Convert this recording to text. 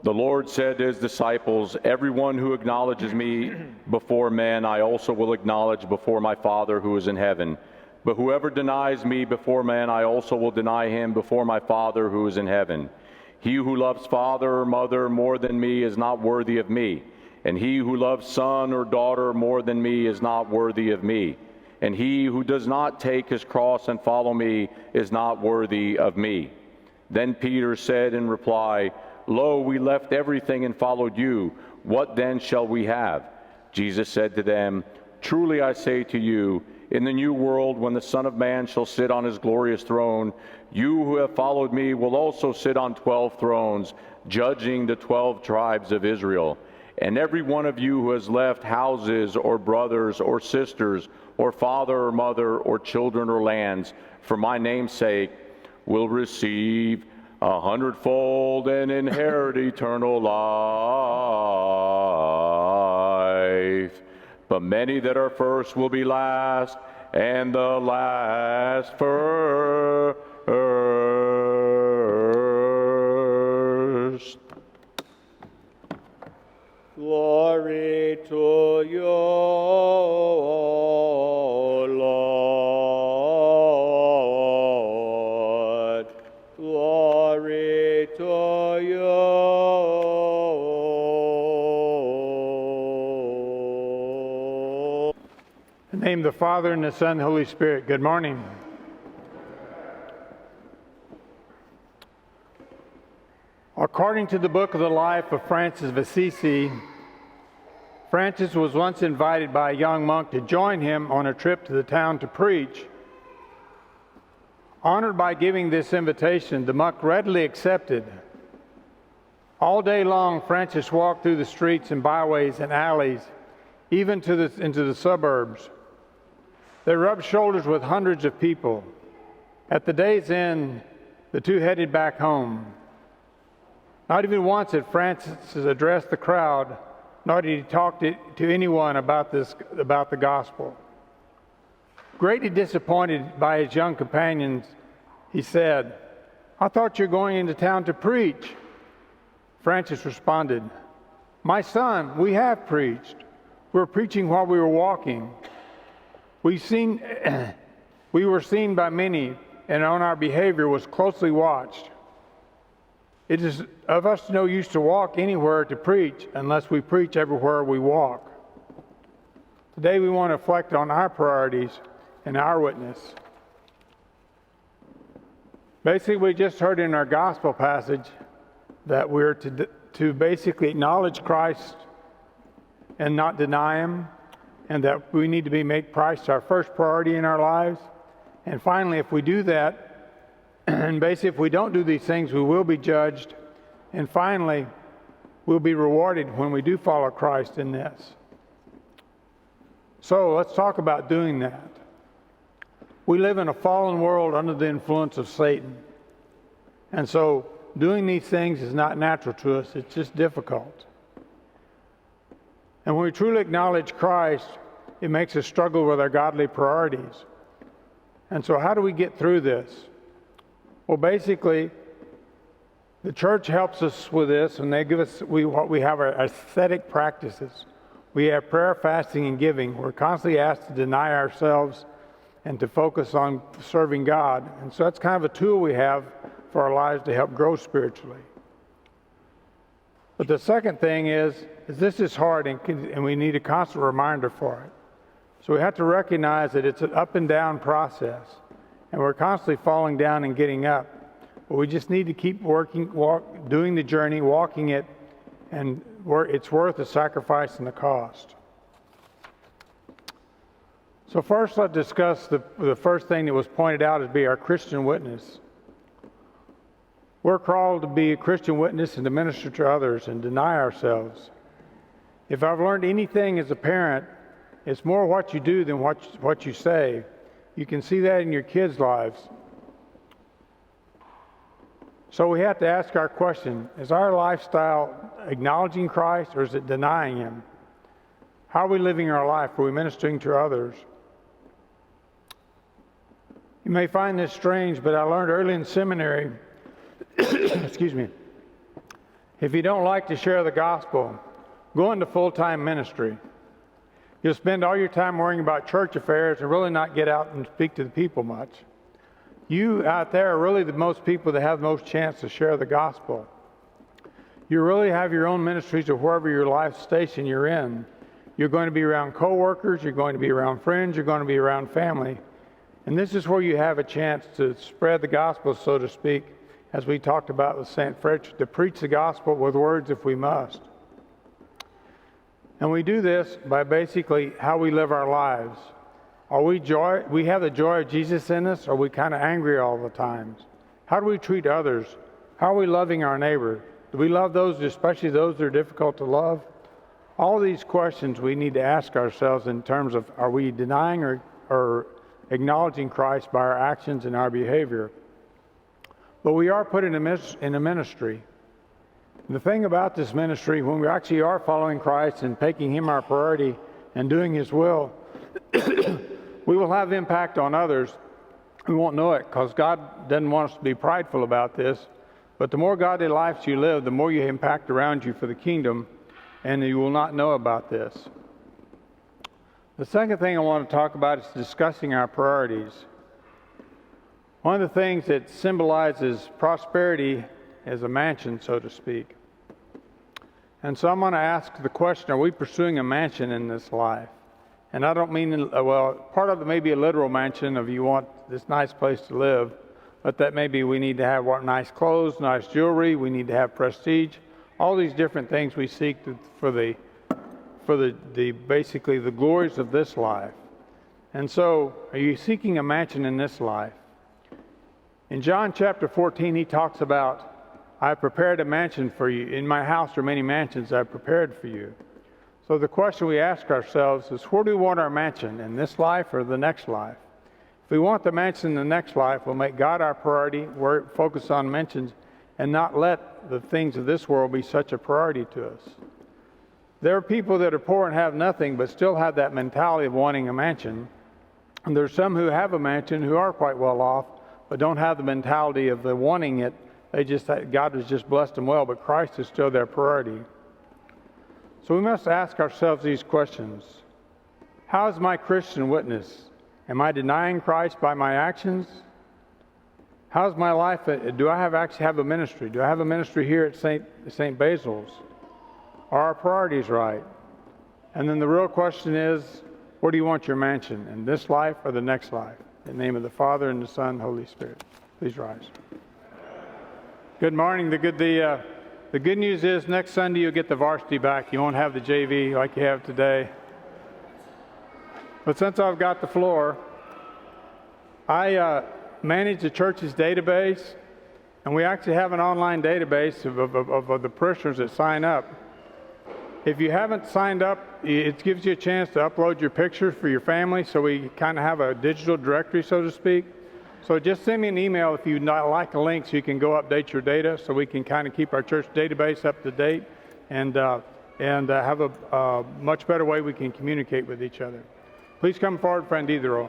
The Lord said to his disciples, "Everyone who acknowledges me before men, I also will acknowledge before my Father who is in heaven. But whoever denies me before men, I also will deny him before my Father who is in heaven. He who loves father or mother more than me is not worthy of me, and he who loves son or daughter more than me is not worthy of me. And he who does not take his cross and follow me is not worthy of me." Then Peter said in reply, "Lo, we left everything and followed you. What then shall we have?" Jesus said to them, "Truly I say to you, in the new world, when the Son of Man shall sit on his glorious throne, you who have followed me will also sit on 12 thrones, judging the 12 tribes of Israel. And every one of you who has left houses or brothers or sisters or father or mother or children or lands for my name's sake will receive 100-fold and inherit eternal life. But many that are first will be last, and the last first." Glory to you, O Lord. Glory to you. In the name of the Father, and the Son, and the Holy Spirit. Good morning. According to the book of the life of Francis of Assisi, Francis was once invited by a young monk to join him on a trip to the town to preach. Honored by giving this invitation, the monk readily accepted. All day long, Francis walked through the streets and byways and alleys, even into the suburbs. They rubbed shoulders with hundreds of people. At the day's end, the two headed back home. Not even once had Francis addressed the crowd, nor did he talk to anyone about the gospel. Greatly disappointed by his young companions, he said, "I thought you were going into town to preach." Francis responded, "My son, we have preached. We were preaching while we were walking. We were seen by many, and on our behavior was closely watched. It is of us no use to walk anywhere to preach unless we preach everywhere we walk." Today we want to reflect on our priorities and our witness. Basically, we just heard in our gospel passage that we're to basically acknowledge Christ and not deny him, and that we need to make Christ our first priority in our lives. And finally, if we do that, and basically, if we don't do these things, we will be judged. And finally, we'll be rewarded when we do follow Christ in this. So let's talk about doing that. We live in a fallen world under the influence of Satan. And so doing these things is not natural to us. It's just difficult. And when we truly acknowledge Christ, it makes us struggle with our godly priorities. And so how do we get through this? Well, basically, the church helps us with this, and they give us, we have our ascetic practices. We have prayer, fasting, and giving. We're constantly asked to deny ourselves and to focus on serving God. And so that's kind of a tool we have for our lives to help grow spiritually. But the second thing is this is hard, and we need a constant reminder for it. So we have to recognize that it's an up and down process. And we're constantly falling down and getting up. But we just need to keep doing the journey, walking it, and it's worth the sacrifice and the cost. So first, let's discuss the first thing that was pointed out as be our Christian witness. We're called to be a Christian witness and to minister to others and deny ourselves. If I've learned anything as a parent, it's more what you do than what you say. You can see that in your kids' lives. So we have to ask our question, is our lifestyle acknowledging Christ or is it denying him? How are we living our life? Are we ministering to others? You may find this strange, but I learned early in seminary, excuse me, If you don't like to share the gospel, go into full-time ministry. You'll spend all your time worrying about church affairs and really not get out and speak to the people much. You out there are really the most people that have the most chance to share the gospel. You really have your own ministries or wherever your life station you're in. You're going to be around coworkers, you're going to be around friends, you're going to be around family. And this is where you have a chance to spread the gospel, so to speak, as we talked about with St. Frederick, to preach the gospel with words if we must. And we do this by basically how we live our lives. Are we have the joy of Jesus in us, or are we kind of angry all the time? How do we treat others? How are we loving our neighbor? Do we love those, especially those that are difficult to love? All these questions we need to ask ourselves in terms of, are we denying or acknowledging Christ by our actions and our behavior? But we are put in a ministry. The thing about this ministry, when we actually are following Christ and making Him our priority and doing His will, we will have impact on others. We won't know it because God doesn't want us to be prideful about this. But the more godly lives you live, the more you impact around you for the kingdom, and you will not know about this. The second thing I want to talk about is discussing our priorities. One of the things that symbolizes prosperity is a mansion, so to speak. And so I'm going to ask the question, are we pursuing a mansion in this life? And I don't mean, well, part of it may be a literal mansion of you want this nice place to live, but that maybe we need to have nice clothes, nice jewelry, we need to have prestige, all these different things we seek for basically the glories of this life. And so, are you seeking a mansion in this life? In John chapter 14, he talks about, I prepared a mansion for you. In my house are many mansions I've prepared for you. So the question we ask ourselves is, where do we want our mansion, in this life or the next life? If we want the mansion in the next life, we'll make God our priority, focus on mansions, and not let the things of this world be such a priority to us. There are people that are poor and have nothing, but still have that mentality of wanting a mansion. And there's some who have a mansion who are quite well off, but don't have the mentality of the wanting it. God has just blessed them well, but Christ is still their priority. So we must ask ourselves these questions. How is my Christian witness? Am I denying Christ by my actions? How's my life? Do I actually have a ministry? Do I have a ministry here at St. Basil's? Are our priorities right? And then the real question is, where do you want your mansion? In this life or the next life? In the name of the Father, and the Son, and the Holy Spirit. Please rise. Good morning. The good news is next Sunday you'll get the varsity back. You won't have the JV like you have today. But since I've got the floor, I manage the church's database, and we actually have an online database of the parishioners that sign up. If you haven't signed up, it gives you a chance to upload your pictures for your family, so we kind of have a digital directory, so to speak. So just send me an email if you'd not like a link so you can go update your data, so we can kind of keep our church database up to date and have a much better way we can communicate with each other. Please come forward, Friend Diderot.